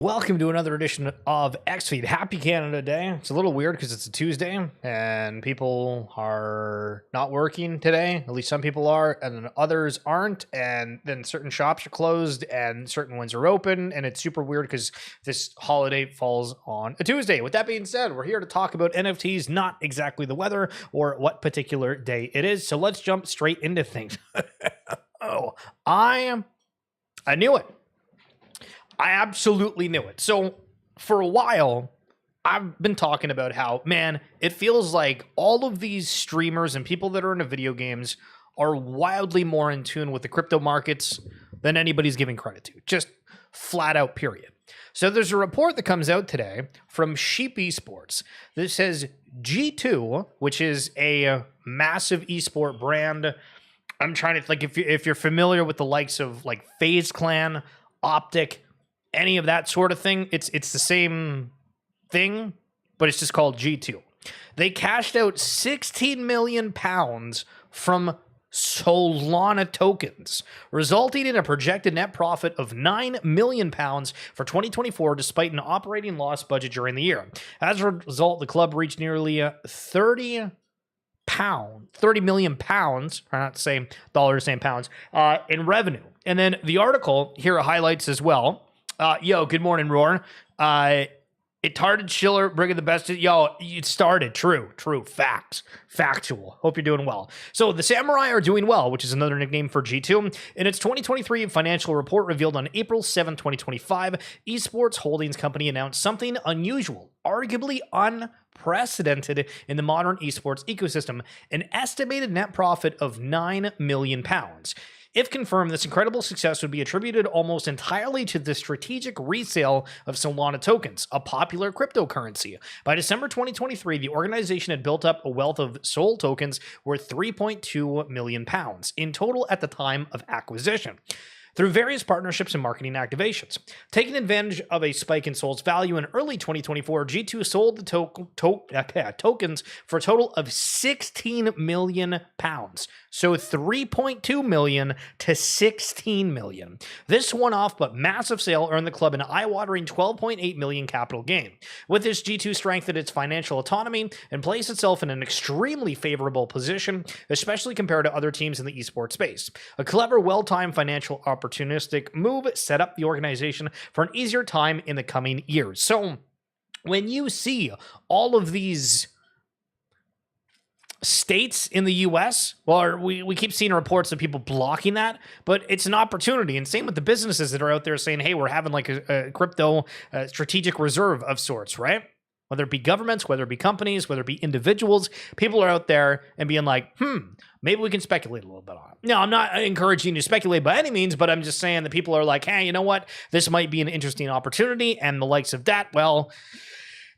Welcome to another edition of XFeed. Happy Canada Day. It's a little weird because it's a Tuesday and people are not working today. At least some people are, and then others aren't. And then certain shops are closed and certain ones are open. And it's super weird because this holiday falls on a Tuesday. With that being said, we're here to talk about NFTs, not exactly the weather or what particular day it is. So let's jump straight into things. I knew it. I absolutely knew it. So for a while, I've been talking about how, man, it feels like all of these streamers and people that are into video games are wildly more in tune with the crypto markets than anybody's giving credit to. Just flat out, period. So there's a report that comes out today from Esports that says G2, which is a massive esport brand. I'm trying to, like, if you're familiar with the likes of like FaZe Clan, Optic, any of that sort of thing, it's the same thing, but it's just called G2. They cashed out 16 million pounds from Solana tokens, resulting in a projected net profit of 9 million pounds for 2024, despite an operating loss budget during the year. As a result, the club reached nearly 30 million pounds, try not to say dollars, saying pounds, in revenue. And then the article here highlights as well. Good morning, Roar. It started Schiller, bringing the best. It started. True. Facts. Factual. Hope you're doing well. So the Samurai are doing well, which is another nickname for G2. In its 2023 financial report revealed on April 7, 2025, Esports Holdings Company announced something unusual, arguably unprecedented in the modern esports ecosystem, an estimated net profit of 9 million pounds. If confirmed, this incredible success would be attributed almost entirely to the strategic resale of Solana tokens, a popular cryptocurrency. By December 2023, the organization had built up a wealth of Sol tokens worth 3.2 million pounds in total at the time of acquisition, through various partnerships and marketing activations. Taking advantage of a spike in Sol's value in early 2024, G2 sold the tokens for a total of 16 million pounds. So 3.2 million to 16 million. This one-off but massive sale earned the club an eye-watering 12.8 million capital gain. With this, G2 strengthened its financial autonomy and placed itself in an extremely favorable position, especially compared to other teams in the esports space. A clever, well-timed financial opportunistic move set up the organization for an easier time in the coming years. So when you see all of these states in the US, well, we keep seeing reports of people blocking that, but it's an opportunity. And same with the businesses that are out there saying, hey, we're having like a crypto strategic reserve of sorts, right? Whether it be governments, whether it be companies, whether it be individuals, people are out there and being like, maybe we can speculate a little bit on it. No, I'm not encouraging you to speculate by any means, but I'm just saying that people are like, hey, you know what? This might be an interesting opportunity. And the likes of that, well,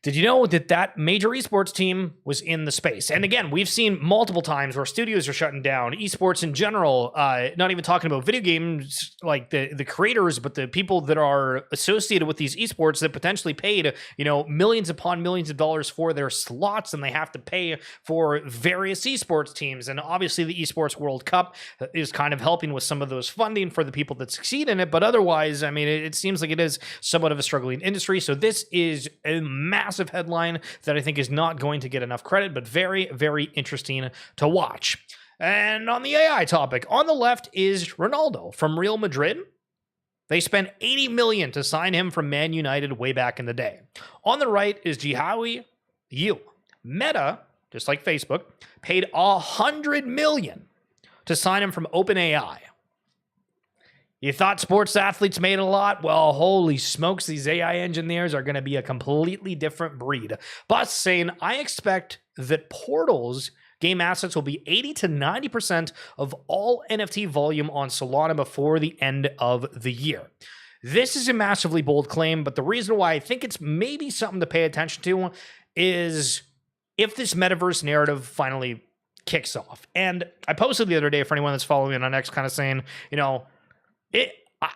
did you know that that major esports team was in the space? And again, we've seen multiple times where studios are shutting down, esports in general, not even talking about video games, like the creators, but the people that are associated with these esports that potentially paid, millions upon millions of dollars for their slots, and they have to pay for various esports teams. And obviously the Esports World Cup is kind of helping with some of those funding for the people that succeed in it. But otherwise, I mean, it seems like it is somewhat of a struggling industry. So this is a massive headline that I think is not going to get enough credit, but very, very interesting to watch. And on the AI topic, on the left is Ronaldo from Real Madrid. They spent 80 million to sign him from Man United way back in the day. On the right is Jiahui Yu. Meta, just like Facebook, paid 100 million to sign him from OpenAI. You thought sports athletes made a lot? Well, holy smokes, these AI engineers are going to be a completely different breed. Bus saying, I expect that Portal's game assets will be 80 to 90% of all NFT volume on Solana before the end of the year. This is a massively bold claim, but the reason why I think it's maybe something to pay attention to is if this metaverse narrative finally kicks off. And I posted the other day for anyone that's following me on X kind of saying,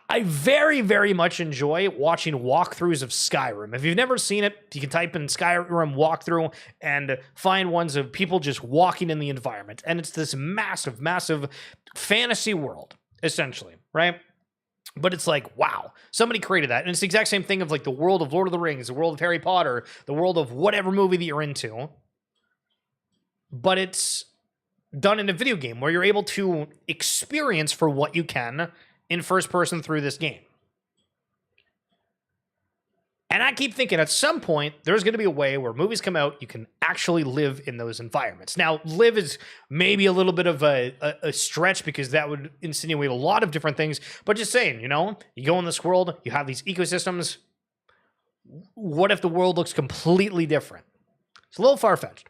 I very, very much enjoy watching walkthroughs of Skyrim. If you've never seen it, you can type in Skyrim walkthrough and find ones of people just walking in the environment. And it's this massive, massive fantasy world, essentially, right? But it's like, wow, somebody created that. And it's the exact same thing of like the world of Lord of the Rings, the world of Harry Potter, the world of whatever movie that you're into. But it's done in a video game where you're able to experience for what you can in first person through this game. And I keep thinking at some point, there's going to be a way where movies come out, you can actually live in those environments. Now, live is maybe a little bit of a stretch because that would insinuate a lot of different things. But just saying, you know, you go in this world, you have these ecosystems. What if the world looks completely different? It's a little far-fetched.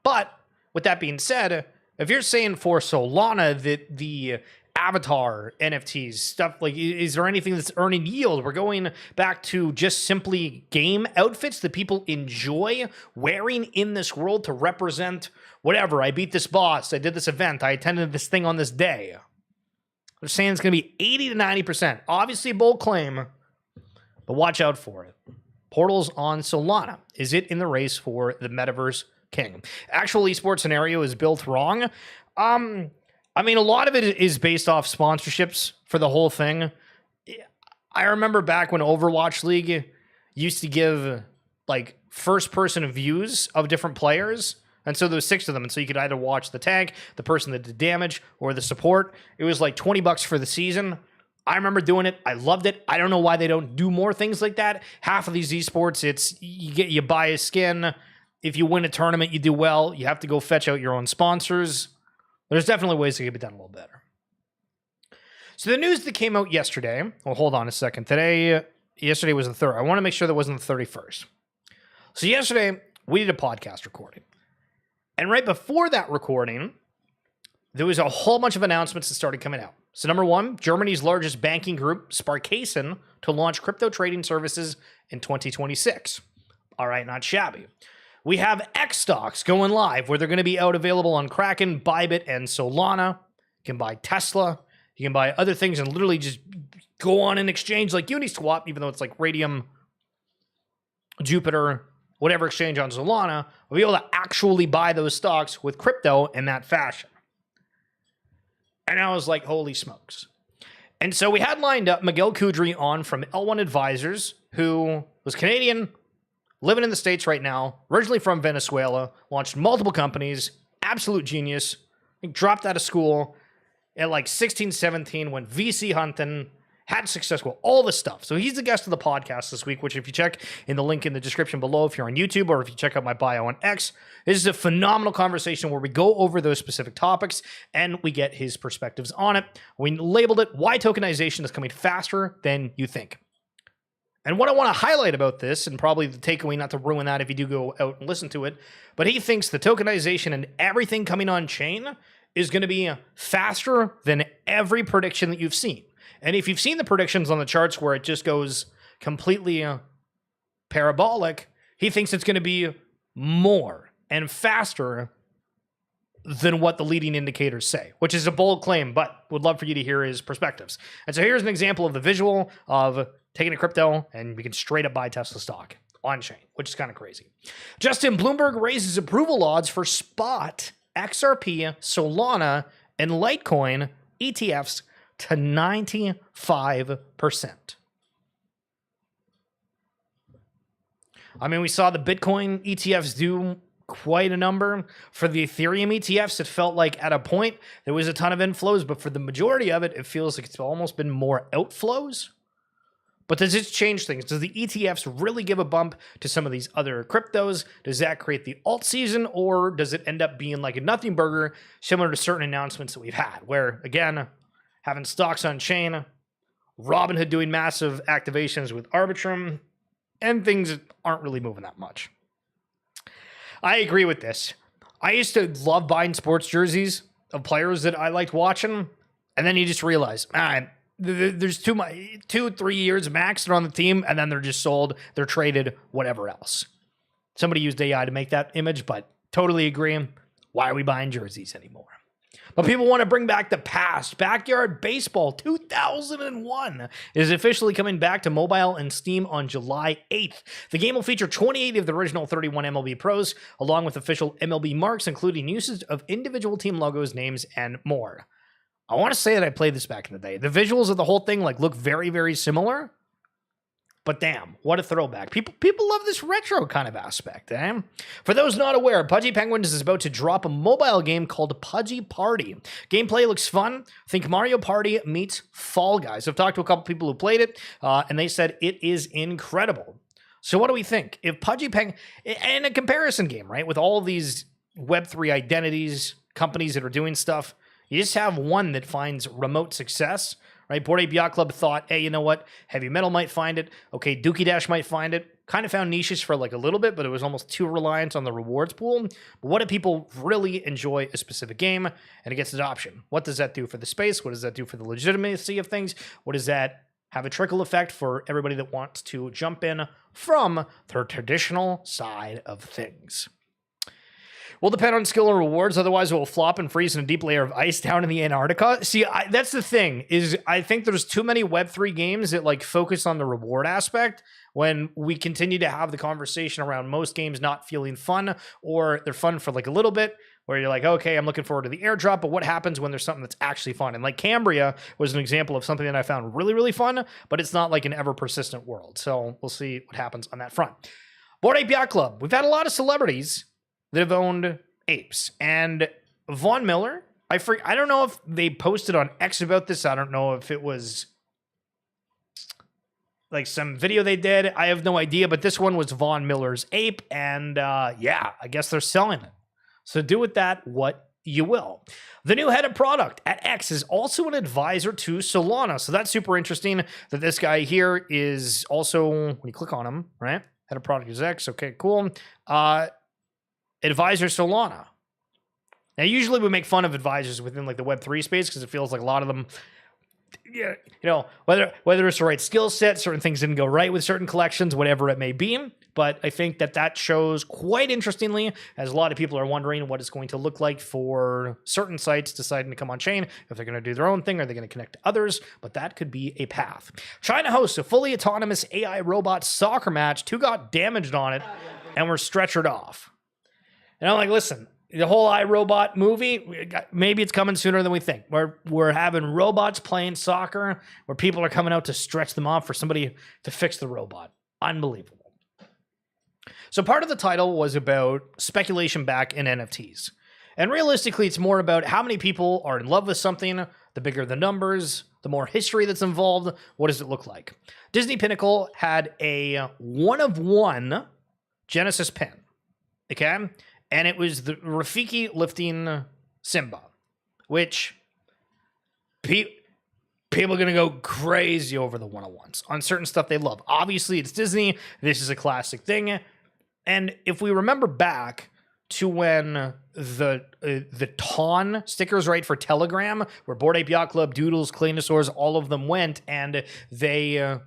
But with that being said, if you're saying for Solana that the Avatar, NFTs, stuff like, is there anything that's earning yield? We're going back to just simply game outfits that people enjoy wearing in this world to represent whatever. I beat this boss. I did this event. I attended this thing on this day. They're saying it's going to be 80 to 90%. Obviously a bold claim, but watch out for it. Portals on Solana. Is it in the race for the Metaverse King? Actual esports scenario is built wrong. I mean, a lot of it is based off sponsorships for the whole thing. I remember back when Overwatch League used to give like first-person views of different players. And so there was 6 of them. And so you could either watch the tank, the person that did damage, or the support. It was like $20 for the season. I remember doing it. I loved it. I don't know why they don't do more things like that. Half of these esports, it's you buy a skin. If you win a tournament, you do well. You have to go fetch out your own sponsors. There's definitely ways it could be done a little better. So the news that came out yesterday, well, hold on a second. Yesterday was the 3rd. I want to make sure that wasn't the 31st. So yesterday, we did a podcast recording. And right before that recording, there was a whole bunch of announcements that started coming out. So number 1, Germany's largest banking group, Sparkassen, to launch crypto trading services in 2026. All right, not shabby. We have X stocks going live where they're going to be out available on Kraken, Bybit, and Solana. You can buy Tesla. You can buy other things and literally just go on an exchange like Uniswap, even though it's like Radium, Jupiter, whatever exchange on Solana. We'll be able to actually buy those stocks with crypto in that fashion. And I was like, holy smokes. And so we had lined up Miguel Kudry on from L1 Advisors, who was Canadian, living in the States right now, originally from Venezuela, launched multiple companies, absolute genius, dropped out of school at like 16, 17, went VC hunting, had successful, all this stuff. So he's the guest of the podcast this week, which if you check in the link in the description below, if you're on YouTube or if you check out my bio on X, this is a phenomenal conversation where we go over those specific topics and we get his perspectives on it. We labeled it, Why Tokenization is Coming Faster Than You Think. And what I want to highlight about this, and probably the takeaway, not to ruin that if you do go out and listen to it, but he thinks the tokenization and everything coming on chain is going to be faster than every prediction that you've seen. And if you've seen the predictions on the charts where it just goes completely parabolic, he thinks it's going to be more and faster than what the leading indicators say, which is a bold claim, but would love for you to hear his perspectives. And so here's an example of the visual of taking a crypto, and we can straight up buy Tesla stock on chain, which is kind of crazy. Justin Bloomberg raises approval odds for spot XRP, Solana, and Litecoin ETFs to 95%. I mean, we saw the Bitcoin ETFs do quite a number. For the Ethereum ETFs, it felt like at a point there was a ton of inflows, but for the majority of it, it feels like it's almost been more outflows. But does this change things? Does the ETFs really give a bump to some of these other cryptos? Does that create the alt season, or does it end up being like a nothing burger, similar to certain announcements that we've had, where, again, having stocks on chain, Robinhood doing massive activations with Arbitrum, and things aren't really moving that much. I agree with this. I used to love buying sports jerseys of players that I liked watching, and then you just realize, there's 2-3 years max they're on the team, and then they're just sold, they're traded, whatever else. Somebody used AI to make that image, but totally agree. Why are we buying jerseys anymore? But people want to bring back the past. Backyard Baseball 2001 is officially coming back to mobile and Steam on July 8th. The game will feature 28 of the original 31 MLB pros, along with official MLB marks, including usage of individual team logos, names, and more. I want to say that I played this back in the day. The visuals of the whole thing like look very, very similar. But damn, what a throwback. People love this retro kind of aspect, eh? For those not aware, Pudgy Penguins is about to drop a mobile game called Pudgy Party. Gameplay looks fun. Think Mario Party meets Fall Guys. I've talked to a couple people who played it, and they said it is incredible. So what do we think? If Pudgy Penguins, in a comparison game, right, with all these Web3 identities, companies that are doing stuff, you just have one that finds remote success, right? Bored Ape Yacht Club thought, hey, you know what? Heavy Metal might find it. Okay, Dookie Dash might find it. Kind of found niches for like a little bit, but it was almost too reliant on the rewards pool. But what if people really enjoy a specific game and it gets adoption? What does that do for the space? What does that do for the legitimacy of things? What does that have a trickle effect for everybody that wants to jump in from their traditional side of things? Will depend on skill and rewards, otherwise it will flop and freeze in a deep layer of ice down in the Antarctica. See, that's the thing, is I think there's too many Web3 games that like focus on the reward aspect when we continue to have the conversation around most games not feeling fun, or they're fun for like a little bit, where you're like, okay, I'm looking forward to the airdrop, but what happens when there's something that's actually fun? And like Cambria was an example of something that I found really, really fun, but it's not like an ever-persistent world. So we'll see what happens on that front. Bored Ape Yacht Club. We've had a lot of celebrities that have owned apes. And Von Miller, I don't know if they posted on X about this. I don't know if it was like some video they did. I have no idea, but this one was Von Miller's ape. And yeah, I guess they're selling it. So do with that what you will. The new head of product at X is also an advisor to Solana. So that's super interesting that this guy here is also, when you click on him, right? Head of product is X. Okay, cool. Advisor Solana. Now, usually we make fun of advisors within like the Web3 space because it feels like a lot of them, you know, whether it's the right skill set, certain things didn't go right with certain collections, whatever it may be. But I think that shows quite interestingly, as a lot of people are wondering what it's going to look like for certain sites deciding to come on chain. If they're going to do their own thing, are they going to connect to others? But that could be a path. China hosts a fully autonomous AI robot soccer match. 2 got damaged on it and were stretchered off. And I'm like, listen, the whole iRobot movie, maybe it's coming sooner than we think. We're having robots playing soccer where people are coming out to stretch them off for somebody to fix the robot. Unbelievable. So part of the title was about speculation back in NFTs. And realistically, it's more about how many people are in love with something. The bigger the numbers, the more history that's involved. What does it look like? Disney Pinnacle had a one-of-one Genesis pin. Okay? And it was the Rafiki lifting Simba, which people are going to go crazy over the one-on-ones on certain stuff they love. Obviously, it's Disney. This is a classic thing. And if we remember back to when the Ton stickers, right, for Telegram, where Bored Ape Yacht Club, Doodles, Cleanosaurs, all of them went, and they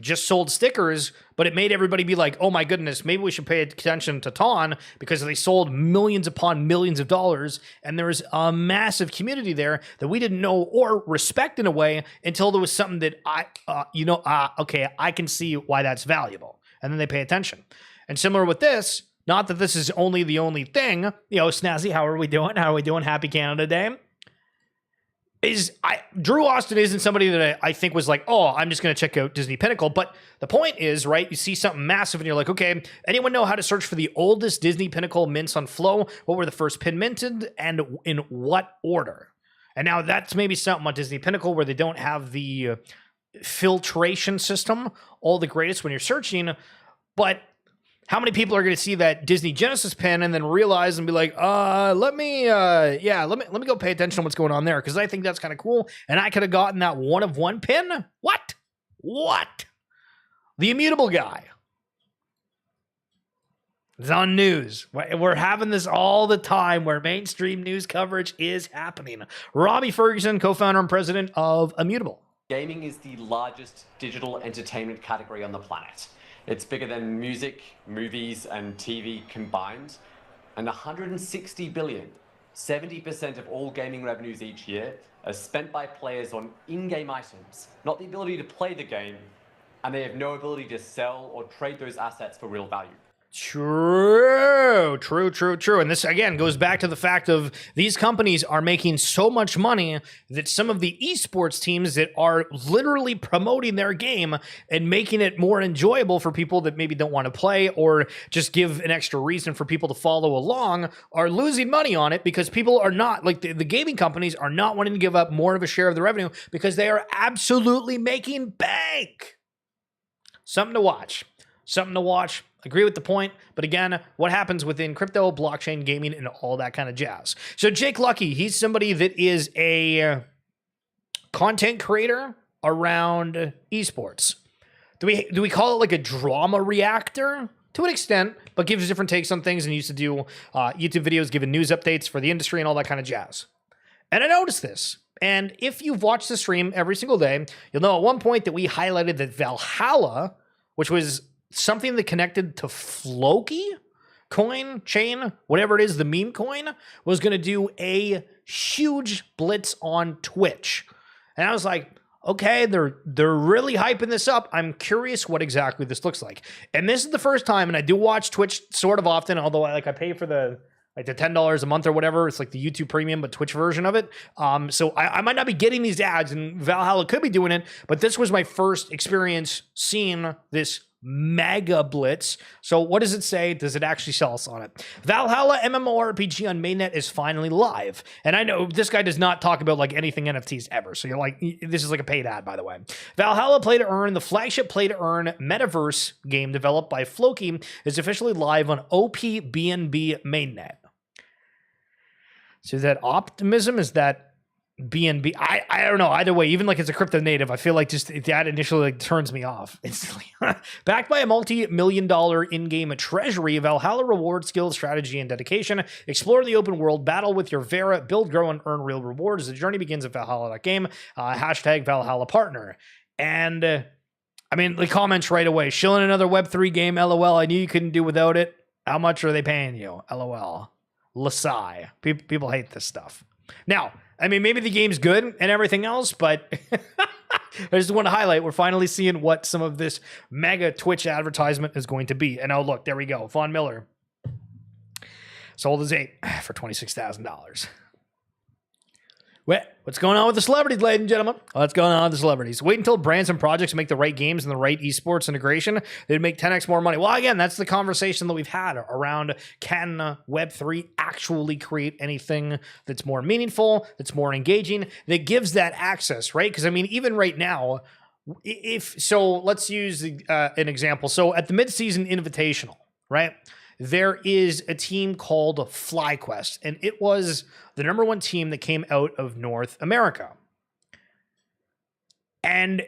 just sold stickers, but it made everybody be like, oh my goodness, maybe we should pay attention to Ton because they sold millions upon millions of dollars, and there was a massive community there that we didn't know or respect in a way until there was something that okay, I can see why that's valuable, and then they pay attention. And similar with this, not that this is the only thing, Snazzy, how are we doing? How are we doing? Happy Canada Day. Drew Austin isn't somebody that I think was like, oh, I'm just going to check out Disney Pinnacle. But the point is, right, you see something massive and you're like, okay, anyone know how to search for the oldest Disney Pinnacle mints on Flow? What were the first pin minted and in what order? And now that's maybe something on Disney Pinnacle where they don't have the filtration system, all the greatest when you're searching. But how many people are going to see that Disney Genesis pin and then realize and be like, let me go pay attention to what's going on there, because I think that's kind of cool, and I could have gotten that one-of-one pin? What? The immutable guy. It's on news. We're having this all the time where mainstream news coverage is happening. Robbie Ferguson, co-founder and president of Immutable. Gaming is the largest digital entertainment category on the planet. It's bigger than music, movies, and TV combined. And 160 billion, 70% of all gaming revenues each year, are spent by players on in-game items, not the ability to play the game, and they have no ability to sell or trade those assets for real value. True. And this, again, goes back to the fact of these companies are making so much money that some of the esports teams that are literally promoting their game and making it more enjoyable for people that maybe don't want to play or just give an extra reason for people to follow along are losing money on it because people are not, like the gaming companies are not wanting to give up more of a share of the revenue because they are absolutely making bank. Something to watch. Agree with the point, but again, what happens within crypto, blockchain, gaming, and all that kind of jazz. So Jake Lucky, he's somebody that is a content creator around esports. Do we call it like a drama reactor? To an extent, but gives different takes on things and used to do YouTube videos, giving news updates for the industry and all that kind of jazz. And I noticed this. And if you've watched the stream every single day, you'll know at one point that we highlighted that Valhalla, which was something that connected to Floki coin, chain, whatever it is, the meme coin, was going to do a huge blitz on Twitch. And I was like, okay, they're really hyping this up. I'm curious what exactly this looks like. And this is the first time, and I do watch Twitch sort of often, although I pay for the $10 a month or whatever. It's like the YouTube premium, but Twitch version of it. So I might not be getting these ads, and Valhalla could be doing it, but this was my first experience seeing this mega blitz. So what does it say? Does it actually sell us on it? Valhalla MMORPG on mainnet is finally live. And I know this guy does not talk about like anything NFTs ever. So you're like, this is like a paid ad, by the way. Valhalla Play to Earn, the flagship Play to Earn metaverse game developed by Floki, is officially live on OPBNB mainnet. So is that optimism? Is that BNB? I don't know. Either way, even like it's a crypto native, I feel like just that initially like turns me off instantly. Backed by a multi-million-dollar in-game treasury, Valhalla rewards skill, strategy, and dedication. Explore the open world, battle with your Vera, build, grow, and earn real rewards. The journey begins at Valhalla.game. Hashtag Valhalla partner. And I mean, the comments right away. Shilling another Web3 game. LOL. I knew you couldn't do without it. How much are they paying you? LOL. Lasai. People hate this stuff. Now, I mean, maybe the game's good and everything else, but I just want to highlight we're finally seeing what some of this mega Twitch advertisement is going to be. And oh, look, there we go. Von Miller sold his ape for $26,000. What's going on with the celebrities, ladies and gentlemen? What's going on with the celebrities? Wait until brands and projects make the right games and the right esports integration. They'd make 10x more money. Well, again, that's the conversation that we've had around can Web3 actually create anything that's more meaningful, that's more engaging, that gives that access, right? Because, I mean, even right now, let's use an example. So at the mid-season invitational, right? There is a team called FlyQuest, and it was the number one team that came out of North America. And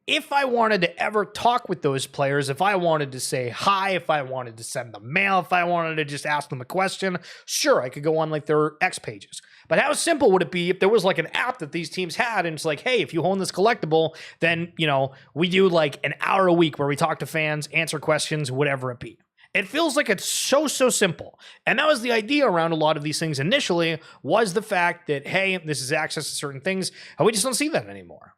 if I wanted to ever talk with those players, if I wanted to say hi, if I wanted to send them mail, if I wanted to just ask them a question, sure, I could go on like their X pages. But how simple would it be if there was like an app that these teams had and it's like, hey, if you own this collectible, then, you know, we do like an hour a week where we talk to fans, answer questions, whatever it be. It feels like it's so simple. And that was the idea around a lot of these things initially, was the fact that, hey, this is access to certain things, and we just don't see that anymore.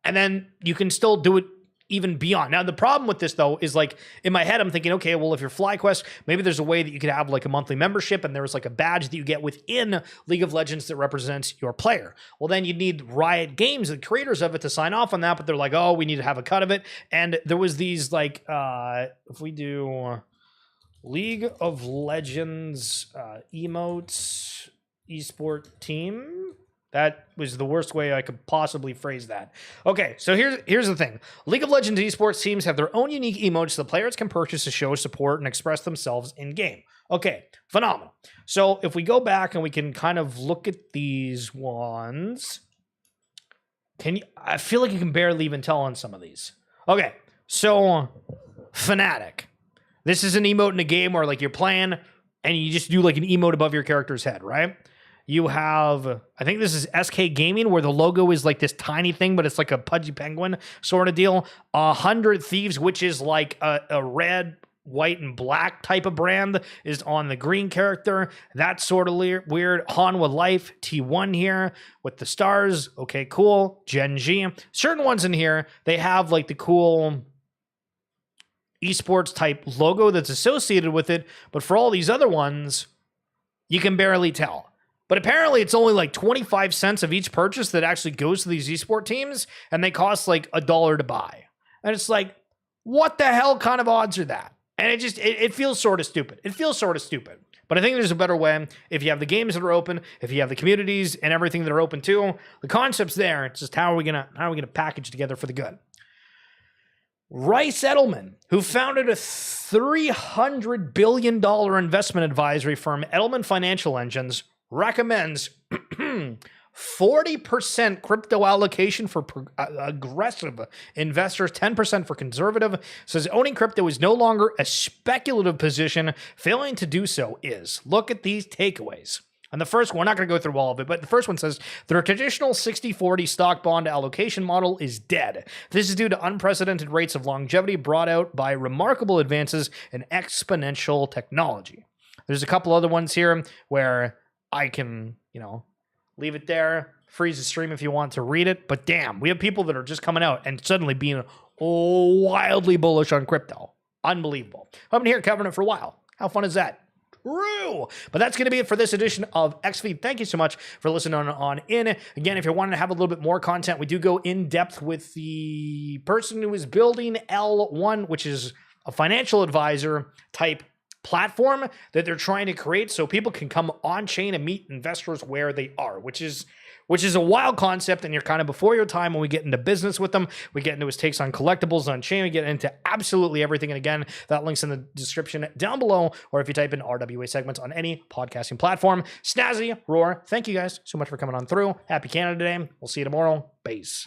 And then you can still do it even beyond. Now, the problem with this, though, is like, in my head, I'm thinking, okay, well, if you're FlyQuest, maybe there's a way that you could have like a monthly membership, and there's like a badge that you get within League of Legends that represents your player. Well, then you'd need Riot Games, the creators of it, to sign off on that, but they're like, oh, we need to have a cut of it. And there was these like, if we do League of Legends emotes esport team. That was the worst way I could possibly phrase that. Okay, so here's the thing. League of Legends esports teams have their own unique emotes the players can purchase to show support and express themselves in-game. Okay, phenomenal. So if we go back and we can kind of look at these ones, I feel like you can barely even tell on some of these. Okay, so Fnatic. This is an emote in a game where like you're playing and you just do like an emote above your character's head, right? You have, I think this is SK Gaming, where the logo is like this tiny thing, but it's like a pudgy penguin sort of deal. 100 Thieves, which is like a red, white, and black type of brand, is on the green character. That's sort of weird. Hanwha Life, T1 here with the stars. Okay, cool. Gen G. Certain ones in here, they have like the cool esports type logo that's associated with it, but for all these other ones, you can barely tell. But apparently it's only like 25 cents of each purchase that actually goes to these esport teams, and they cost like $1 to buy. And it's like, what the hell kind of odds are that? And it feels sort of stupid. It feels sort of stupid. But I think there's a better way. If you have the games that are open, if you have the communities and everything that are open too, the concept's there. It's just how are we gonna package together for the good? Rice Edelman, who founded a $300 billion investment advisory firm, Edelman Financial Engines, recommends 40% crypto allocation for aggressive investors, 10% for conservative. Says owning crypto is no longer a speculative position. Failing to do so is. Look at these takeaways. And the first one, we're not going to go through all of it, but the first one says the traditional 60-40 stock bond allocation model is dead. This is due to unprecedented rates of longevity brought out by remarkable advances in exponential technology. There's a couple other ones here where I can, leave it there, freeze the stream if you want to read it. But damn, we have people that are just coming out and suddenly being wildly bullish on crypto. Unbelievable. I've been here covering it for a while. How fun is that? True. But that's going to be it for this edition of XFeed. Thank you so much for listening on in. Again, if you're wanting to have a little bit more content, we do go in depth with the person who is building L1, which is a financial advisor type platform that they're trying to create so people can come on chain and meet investors where they are, which is a wild concept, and you're kind of before your time when we get into business with them. We get into his takes on collectibles on chain. We get into absolutely everything. And again, that link's in the description down below, or if you type in RWA segments on any podcasting platform. Snazzy, Roar, thank you guys so much for coming on through. Happy Canada Day. We'll see you tomorrow. Peace.